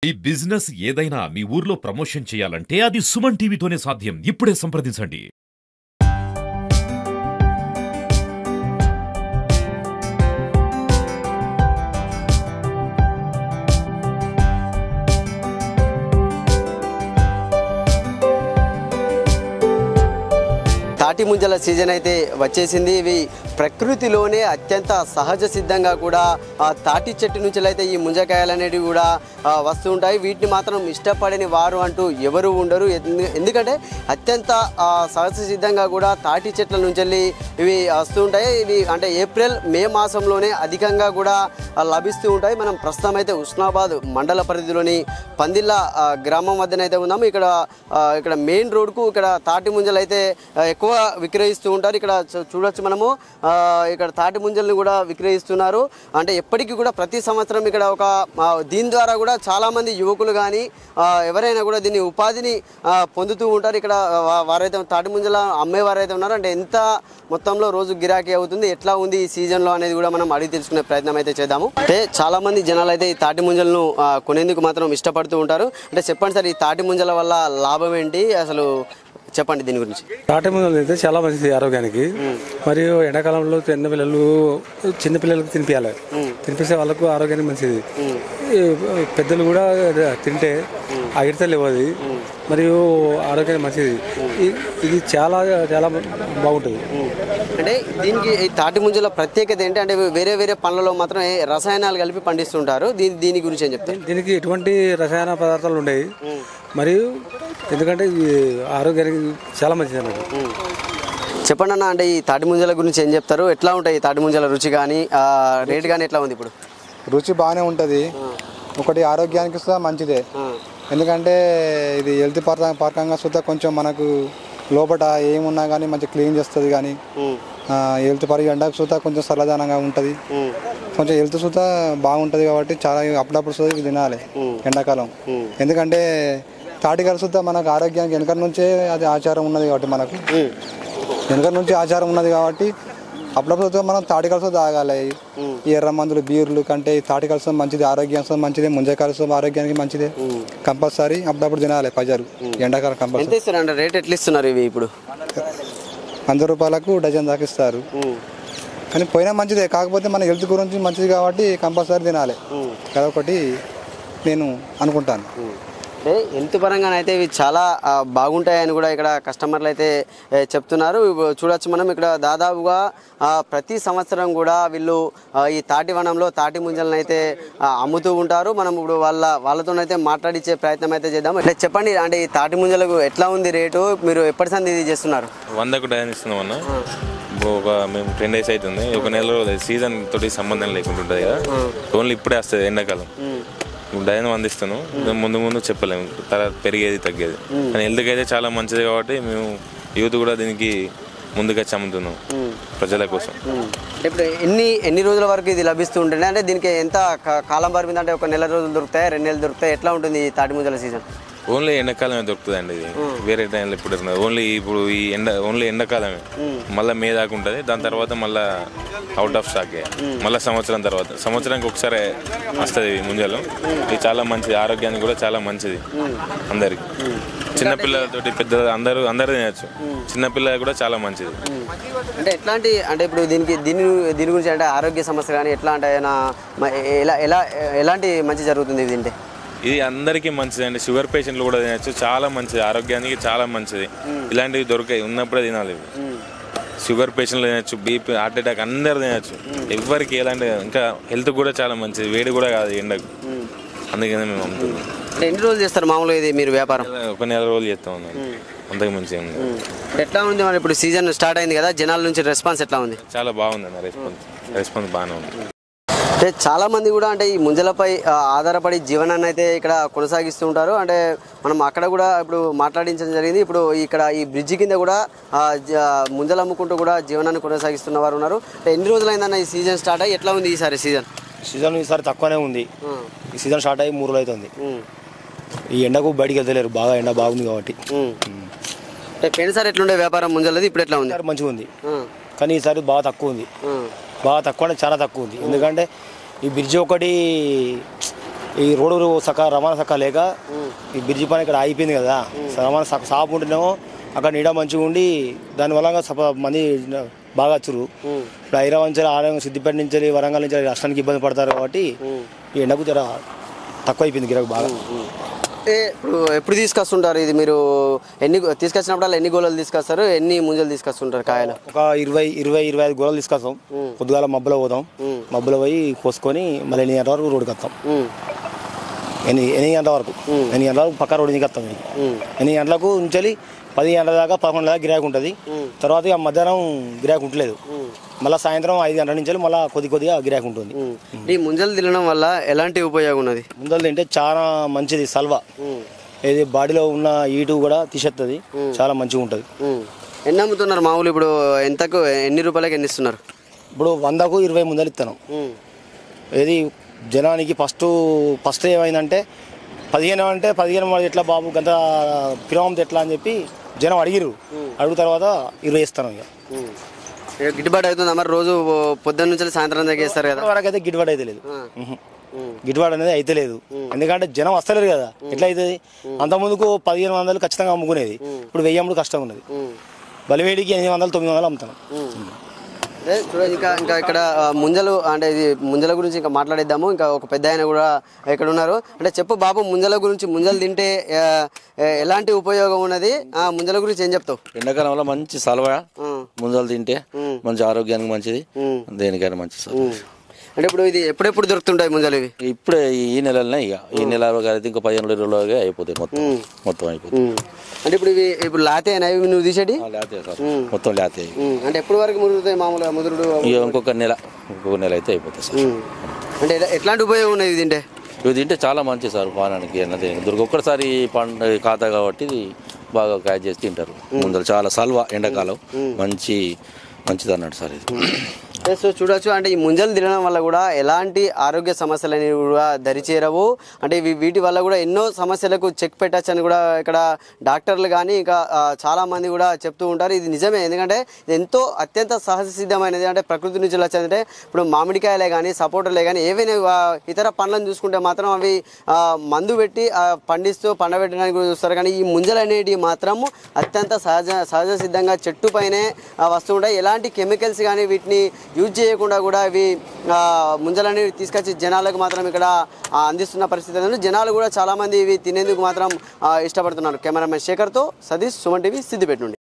ఈ బిజినెస్ ఏదైనా మీ ఊర్లో ప్రమోషన్ చేయాలంటే అది సుమన్ టీవీతోనే సాధ్యం. ఇప్పుడే సంప్రదించండి. తాటి ముంజల సీజన్ అయితే వచ్చేసింది. ఇవి ప్రకృతిలోనే అత్యంత సహజ సిద్ధంగా కూడా తాటి చెట్టు నుంచి అయితే ఈ ముంజకాయలు అనేవి కూడా వస్తూ ఉంటాయి. వీటిని మాత్రం ఇష్టపడని వారు అంటూ ఎవరు ఉండరు. ఎందుకంటే అత్యంత సహజ సిద్ధంగా కూడా తాటి చెట్ల నుంచి వెళ్ళి ఇవి వస్తూ ఉంటాయి. ఇవి అంటే ఏప్రిల్ మే మాసంలోనే అధికంగా కూడా లభిస్తూ ఉంటాయి. మనం ప్రస్తుతం అయితే ఉస్నాబాద్ మండల పరిధిలోని పందిళ్ళ గ్రామం వద్దనైతే ఉన్నాము. ఇక్కడ మెయిన్ రోడ్కు ఇక్కడ తాటి ముంజలు అయితే ఎక్కువ విక్రయిస్తూ ఉంటారు. ఇక్కడ చూడొచ్చు మనము ఇక్కడ తాటి ముంజల్ని కూడా విక్రయిస్తున్నారు. అంటే ఎప్పటికీ కూడా ప్రతి సంవత్సరం ఇక్కడ దీని ద్వారా కూడా చాలామంది యువకులు కానీ ఎవరైనా కూడా దీన్ని ఉపాధిని పొందుతూ ఉంటారు. ఇక్కడ వారైతే తాటి ముంజల అమ్మేవారైతే ఉన్నారు. అంటే ఎంత మొత్తంలో రోజు గిరాకీ అవుతుంది, ఎట్లా ఉంది ఈ సీజన్లో అనేది కూడా మనం అడిగి తెలుసుకునే ప్రయత్నం అయితే చేద్దాము. అంటే చాలామంది జనాలు అయితే ఈ తాటి ముంజలను కొనేందుకు మాత్రం ఇష్టపడుతూ ఉంటారు. అంటే చెప్పండి సార్, ఈ తాటి ముంజల వల్ల లాభం ఏంటి అసలు చెప్పండి దీని గురించి. తాటి ముంజలు అయితే చాలా మంచిది ఆరోగ్యానికి. మరియు ఎండాకాలంలో చిన్నపిల్లలకు తినిపిస్తే వాళ్ళకు ఆరోగ్యానికి మంచిది. పెద్దలు కూడా తింటే ఆ ఇడతలు ఇవ్వదు, మరియు ఆరోగ్యానికి మంచిది. ఇది చాలా చాలా బాగుంటుంది. అంటే దీనికి ఈ తాటి ముంజల ప్రత్యేకత ఏంటి అంటే వేరే వేరే పండ్లలో మాత్రం రసాయనాలు కలిపి పండిస్తుంటారు. దీని గురించి ఏం చెప్తారు? దీనికి ఎటువంటి రసాయన పదార్థాలు ఉండవు, మరియు ఎందుకంటే ఇది ఆరోగ్యానికి చాలా మంచిది అన్నమాట. చెప్పండి అన్న, అంటే ఈ తాటి ముంజల గురించి ఏం చెప్తారు? ఎట్లా ఉంటాయి తాటి ముంజల రుచి కానీ రేట్ కానీ ఎట్లా ఉంది? ఇప్పుడు రుచి బాగానే ఉంటుంది. ఒకటి ఆరోగ్యానికి సుతా మంచిదే. ఎందుకంటే ఇది హెల్త్ పరంగా సుతా కొంచెం మనకు లోపల ఏమున్నా కానీ మంచిగా క్లీన్ చేస్తుంది. కానీ హెల్త్ పరంగా ఎండకు సుతా కొంచెం చల్లదనంగా ఉంటుంది. కొంచెం హెల్త్ సుతా బాగుంటుంది. కాబట్టి చాలా అప్పుడప్పుడు సుతా ఇవి తినాలి ఎండాకాలం. ఎందుకంటే తాటికాయలు సుతా మనకు ఆరోగ్యానికి వెనక నుంచే అది ఆచారం ఉన్నది. కాబట్టి మనకు వెనక నుంచి ఆచారం ఉన్నది కాబట్టి అప్పుడప్పుడు మనం తాటికాయలు తాగాలి. ఈ ఎర్ర మందులు బీర్లు కంటే తాటికాయలు మంచిది, ఆరోగ్యం మంచిది. ముంజకాయలు ఆరోగ్యానికి మంచిదే. కంపల్సరీ అప్పుడప్పుడు తినాలి ప్రజలు ఎండాకాలం కంపల్సరీ. రేట్ ఎట్లా ఇస్తున్నారు ఇవి? ఇప్పుడు 100 రూపాయలకు డజన్ దాకా ఇస్తారు. కానీ పోయినా మంచిదే, కాకపోతే మన హెల్త్ గురించి మంచిది కాబట్టి కంపల్సరీ తినాలి. అదొకటి నేను అనుకుంటాను. అంటే హెల్త్ పరంగానైతే ఇవి చాలా బాగుంటాయని కూడా ఇక్కడ కస్టమర్లు అయితే చెప్తున్నారు. చూడొచ్చు మనం ఇక్కడ దాదాపుగా ప్రతి సంవత్సరం కూడా వీళ్ళు ఈ తాటి వనంలో తాటి ముంజలను అయితే అమ్ముతూ ఉంటారు. మనం ఇప్పుడు వాళ్ళతోనైతే మాట్లాడించే ప్రయత్నం అయితే చేద్దాం. అంటే చెప్పండి, అంటే ఈ తాటి ముంజలకు ఎట్లా ఉంది రేటు? మీరు ఎప్పటి సంది ఇది చేస్తున్నారు? 100కు డజన్ ఇస్తున్నాం అన్న. మేము 10 days అవుతుంది. ఒక నెల రోజులు సీజన్ తోటి సంబంధం లేకుండా ఉంటుంది కదా, ఓన్లీ ఇప్పుడే వస్తుంది ఎండాకాలం. డజన్ 100 ఇస్తాను. ముందు చెప్పలేము, తర్వాత పెరిగేది తగ్గేది. కానీ హెల్త్కి అయితే చాలా మంచిది కాబట్టి మేము యూత్ కూడా దీనికి ముందుగా అమ్ముతున్నాం ప్రజల కోసం. ఇప్పుడు ఎన్ని రోజుల వరకు ఇది లభిస్తూ ఉంటుంది? అంటే దీనికి ఎంత కాలం పరిమితి? అంటే ఒక నెల రోజులు దొరుకుతాయి, 2 నెలలు దొరుకుతాయి? ఎట్లా ఉంటుంది ఈ తాటి ముంజల సీజన్? ఓన్లీ ఎండాకాలమే దొరుకుతుంది అండి. ఇది వేరే టైంలో ఇప్పుడు ఇప్పుడు ఈ ఓన్లీ ఎండాకాలమే. మళ్ళీ మే దాకా ఉంటుంది. దాని తర్వాత మళ్ళీ అవుట్ ఆఫ్ స్టాక్. మళ్ళీ సంవత్సరానికి ఒకసారి వస్తుంది ముంజలు. ఇది చాలా మంచిది, ఆరోగ్యానికి కూడా చాలా మంచిది అందరికి. చిన్నపిల్లలతోటి పెద్ద అందరూ తినచ్చు. చిన్నపిల్లలు కూడా చాలా మంచిది. అంటే ఎట్లాంటి అంటే ఇప్పుడు దీని గురించి అంటే ఆరోగ్య సమస్య కానీ ఎట్లా అంటే ఎలాంటి మంచి జరుగుతుంది ఇది తింటే? ఇది అందరికీ మంచిది అండి. షుగర్ పేషెంట్లు కూడా తినచ్చు, చాలా మంచిది, ఆరోగ్యానికి చాలా మంచిది. ఇలాంటివి దొరికాయి, ఉన్నప్పుడే తినాలి. షుగర్ పేషెంట్లు తినచ్చు, బీపీ, హార్ట్ అటాక్ అందరు తినచ్చు. ఎవరికి ఎలాంటి ఇంకా హెల్త్ కూడా చాలా మంచిది, వేడి కూడా కాదు ఎండకు. అందుకనే మేము అమ్ముతున్నాం. ఎన్ని రోజులు చేస్తారు మామూలుగా ఇది మీరు వ్యాపారం? ఒక నెల రోజులు చేస్తాం. అంతకు మంచిగా ఉంది. ఎట్లా ఉంది మరి ఇప్పుడు సీజన్ స్టార్ట్ అయింది కదా, జనాల నుంచి రెస్పాన్స్ ఎట్లా ఉంది? చాలా బాగుంది అన్న, రెస్పాన్స్ బాగానే ఉంది. అంటే చాలామంది కూడా అంటే ఈ ముంజలపై ఆధారపడి జీవనాన్ని అయితే ఇక్కడ కొనసాగిస్తూ ఉంటారు. అంటే మనం అక్కడ కూడా ఇప్పుడు మాట్లాడించడం జరిగింది. ఇప్పుడు ఇక్కడ ఈ బ్రిడ్జి కింద కూడా ముంజలు అమ్ముకుంటూ కూడా జీవనాన్ని కొనసాగిస్తున్న వారు ఉన్నారు. అంటే ఎన్ని రోజులైందన్న ఈ సీజన్ స్టార్ట్ అయ్యి? ఎట్లా ఉంది ఈసారి సీజన్? ఈసారి తక్కువనే ఉంది. ఈ సీజన్ స్టార్ట్ అయ్యి 3 రోజులు అవుతుంది. ఈ ఎండకు బయటికి వెళ్తలేరు, బాగా ఎండ బాగుంది కాబట్టి. అంటే పోయినసారి ఎట్లుండే వ్యాపారం ముంజలది, ఇప్పుడు ఎట్లా ఉంది? మంచిగా ఉంది, కానీ ఈసారి బాగా తక్కువ ఉంది. బాగా తక్కువ అంటే చాలా తక్కువ ఉంది. ఎందుకంటే ఈ బ్రిడ్జ్ ఒకటి ఈ రోడ్డు రవాణా సక్క లేక ఈ బ్రిడ్జి పని ఇక్కడ అయిపోయింది కదా, రవాణా సాపు ఉంటేనేమో అక్కడ నీడ మంచిగా ఉండి దానివల్ల మంది బాగా వచ్చారు. ఇప్పుడు హైదరాబాద్ నుంచి ఆలయం సిద్దిపేట నుంచి వరంగల్ నుంచి రాష్ట్రానికి ఇబ్బంది పడతారు కాబట్టి ఈ ఎండకు జర తక్కువ అయిపోయింది గిరాకు బాగా. ఇప్పుడు ఎప్పుడు తీసుకొస్తుంటారు ఇది? మీరు ఎన్ని తీసుకొచ్చినప్పుడు ఎన్ని గోళాలు తీసుకొస్తారు, ఎన్ని ముంజలు తీసుకొస్తుంటారు కాయలు? ఒక 20-25 గోళాలు తీసుకొస్తాం. పొద్దుగాల మబ్బులో పోతాం, మబ్బులో పోయి కోసుకొని మళ్ళీ 8 గంటల వరకు రోడ్డుకి వస్తాం. 8 గంటల వరకు 8 గంటల వరకు పక్క రోడ్డు దిగి వస్తాం. 8 గంటలకు నుంచి 10 గంటల దాకా 11 దాకా గిరాకు ఉంటుంది. తర్వాత ఇక మధ్యాహ్నం గిరాకు ఉండలేదు. మళ్ళీ సాయంత్రం 5 గంటల నుంచి మళ్ళీ కొద్దిగా గిరాకు ఉంటుంది. ఈ ముంజలు తినడం వల్ల ఎలాంటి ఉపయోగం ఉన్నది? ముంజలు తింటే చాలా మంచిది, సల్వా ఏది బాడీలో ఉన్న ఈటు కూడా తీసేస్తుంది, చాలా మంచిగా ఉంటుంది. ఎన్ని అమ్ముతున్నారు మామూలు? ఇప్పుడు ఎంతకు ఎన్ని రూపాయలకి ఎన్ని ఇస్తున్నారు? ఇప్పుడు 100కు 20 ముంజలు ఇస్తాను. ఏది జనానికి ఫస్ట్ ఏమైందంటే 15 అంటే 15 ఎట్లా బాబు గంత పిలవంత ఎట్లా అని చెప్పి జనం అడిగిరు. అడుగు తర్వాత 20 ఇస్తాను. ఇక గిట్టుబాటు అవుతుంది మరి? రోజు పొద్దున్న నుంచి సాయంత్రం దాకా ఇస్తారు కదా, వరకు అయితే గిట్టుబాటు అయితే లేదు. గిట్టుబాటు అనేది అయితే లేదు. ఎందుకంటే జనం వస్తలేరు కదా, ఎట్లా అవుతుంది? అంతకుముందుకు 1500 ఖచ్చితంగా అమ్ముకునేది, ఇప్పుడు 1000 అమ్ముడు కష్టం ఉన్నది. బలివేడికి 800-900 అమ్ముతాను. చూడండి, ఇంకా ఇక్కడ ముంజలు అంటే ఇది ముంజల గురించి ఇంకా మాట్లాడేద్దాము. ఇంకా ఒక పెద్ద ఆయన కూడా ఇక్కడ ఉన్నారు. అంటే చెప్పు బాబు, ముంజల గురించి, ముంజలు తింటే ఎలాంటి ఉపయోగం ఉన్నది? ముంజల గురించి ఏం చెప్తావు? ఎండాకాలం వల్ల మంచి సలవా, ముంజలు తింటే మంచి ఆరోగ్యానికి మంచిది, దేనికైనా మంచి సలవా. అంటే ఇప్పుడు ఇది ఎప్పుడెప్పుడు దొరుకుతుంటాయి ముంజలు? ఇవి ఇప్పుడే ఈ నెలలోనే, ఇక ఈ నెల అయితే ఇంకా 15 రోజులుగా అయిపోతాయి, మొత్తం అయిపోతాయి. అంటే ఇప్పుడు లాతే అయినా నువ్వు తీసేటి? మొత్తం లేతే. అంటే ఎప్పటి వరకు మురుగుతాయి మామూలుగా ముదురుడు? ఇంకొక నెల అయితే అయిపోతాయి సార్. అంటే ఎట్లాంటి ఉపయోగం ఉన్నది ఇది తింటే? ఇవి తింటే చాలా మంచి సార్ పానానికి. ఒక్కసారి పంట ఖాతా కాబట్టి ఇది బాగా కాయ చేసి తింటారు. ముందర చాలా సల్వా, ఎండాకాలం మంచిది అన్నట్టు సార్ ఇది. సో చూడొచ్చు, అంటే ఈ ముంజలు తినడం వల్ల కూడా ఎలాంటి ఆరోగ్య సమస్యలు అనేవి కూడా దరిచేరవు. అంటే వీటి వల్ల కూడా ఎన్నో సమస్యలకు చెక్ పెట్టచ్చు అని కూడా ఇక్కడ డాక్టర్లు కానీ ఇంకా చాలామంది కూడా చెప్తూ ఉంటారు. ఇది నిజమే, ఎందుకంటే ఇది ఎంతో అత్యంత సహజ సిద్ధమైనది. అంటే ప్రకృతి నుంచి వచ్చేదంటే ఇప్పుడు మామిడికాయలే కానీ సపోటాలే కానీ ఏవైనా ఇతర పండ్లను చూసుకుంటే మాత్రం అవి మందు పెట్టి పండిస్తూ పండబెట్టడానికి చూస్తారు. కానీ ఈ ముంజలు అనేటివి మాత్రం అత్యంత సహజ సిద్ధంగా చెట్టు పైనే వస్తూ ఉంటాయి. ఎలాంటి కెమికల్స్ కానీ వీటిని యూజ్ చేయకుండా కూడా ఇవి ముంజలని తీసుకొచ్చి జనాలకు మాత్రం ఇక్కడ అందిస్తున్న పరిస్థితి. జనాలు కూడా చాలామంది ఇవి తినేందుకు మాత్రం ఇష్టపడుతున్నారు. కెమెరామెన్ శేఖర్తో సతీష్, సుమన్ టీవీ, సిద్దిపేట నుండి.